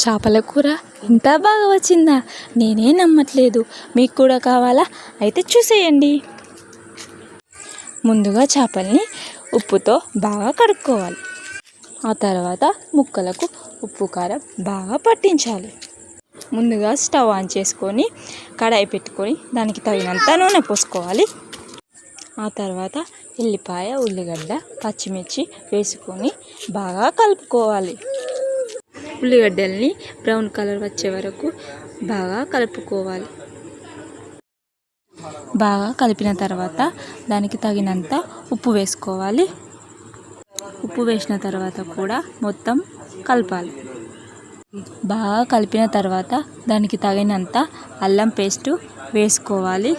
చేపల కూర ఇంత బాగా వచ్చిందా? నేనే నమ్మట్లేదు. మీకు కూడా కావాలా? అయితే చూసేయండి. ముందుగా చేపల్ని ఉప్పుతో బాగా కడుక్కోవాలి. ఆ తర్వాత ముక్కలకు ఉప్పు కారం బాగా పట్టించాలి. ముందుగా స్టవ్ ఆన్ చేసుకొని కడాయి పెట్టుకొని దానికి తగినంత నూనె పోసుకోవాలి. ఆ తర్వాత ఎల్లిపాయ, ఉల్లిగడ్డ, పచ్చిమిర్చి వేసుకొని బాగా కలుపుకోవాలి. ఉల్లిగడ్డల్ని బ్రౌన్ కలర్ వచ్చే వరకు బాగా కలుపుకోవాలి. బాగా కలిపిన తర్వాత దానికి తగినంత ఉప్పు వేసుకోవాలి. ఉప్పు వేసిన తర్వాత కూడా మొత్తం కలపాలి. బాగా కలిపిన తర్వాత దానికి తగినంత అల్లం పేస్టు వేసుకోవాలి.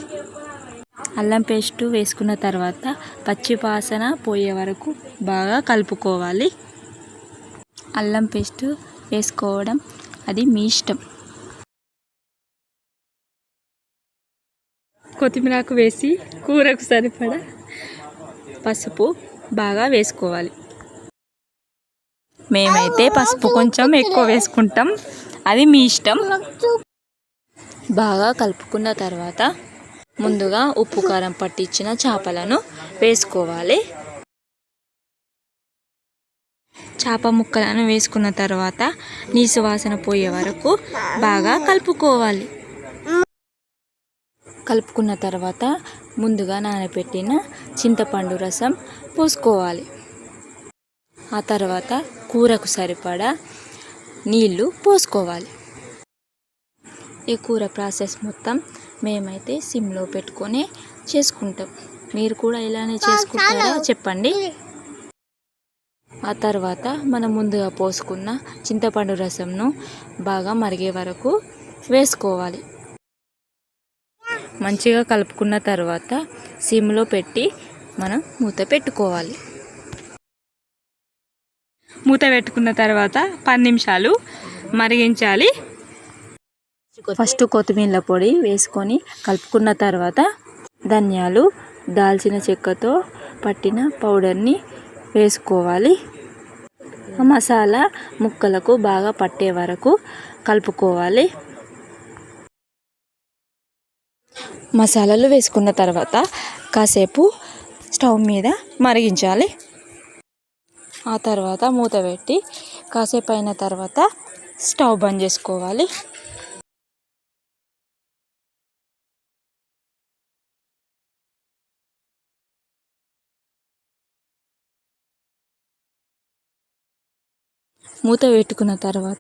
అల్లం పేస్టు వేసుకున్న తర్వాత పచ్చి వాసన పోయే వరకు బాగా కలుపుకోవాలి. అల్లం పేస్టు వేసుకోవడం అది మీ ఇష్టం. కొత్తిమీరకు వేసి కూరకు సరిపడా పసుపు బాగా వేసుకోవాలి. మేమైతే పసుపు కొంచెం ఎక్కువ వేసుకుంటాం, అది మీ ఇష్టం. బాగా కలుపుకున్న తర్వాత ముందుగా ఉప్పు కారం పట్టించిన చేపలను వేసుకోవాలి. చేప ముక్కలను వేసుకున్న తర్వాత నీసు వాసన పోయే వరకు బాగా కలుపుకోవాలి. కలుపుకున్న తర్వాత ముందుగా నానబెట్టిన చింతపండు రసం పోసుకోవాలి. ఆ తర్వాత కూరకు సరిపడా నీళ్లు పోసుకోవాలి. ఈ కూర ప్రాసెస్ మొత్తం మేమైతే సిమ్లో పెట్టుకొని చేసుకుంటాం. మీరు కూడా ఇలానే చేసుకుంటారా చెప్పండి. ఆ తర్వాత మనం ముందుగా పోసుకున్న చింతపండు రసంను బాగా మరిగే వరకు వేసుకోవాలి. మంచిగా కలుపుకున్న తర్వాత సిమ్లో పెట్టి మనం మూత పెట్టుకోవాలి. మూత పెట్టుకున్న తర్వాత 10 నిమిషాలు మరిగించాలి. ఫస్ట్ కొత్తిమీర పొడి వేసుకొని కలుపుకున్న తర్వాత ధనియాలు, దాల్చిన చెక్కతో పట్టిన పౌడర్ని వేసుకోవాలి. మసాలా ముక్కలకు బాగా పట్టే వరకు కలుపుకోవాలి. మసాలాలు వేసుకున్న తర్వాత కాసేపు స్టవ్ మీద మరిగించాలి. ఆ తర్వాత మూత పెట్టి కాసేపు అయిన తర్వాత స్టవ్ బంద్ చేసుకోవాలి. మూత పెట్టుకున్న తర్వాత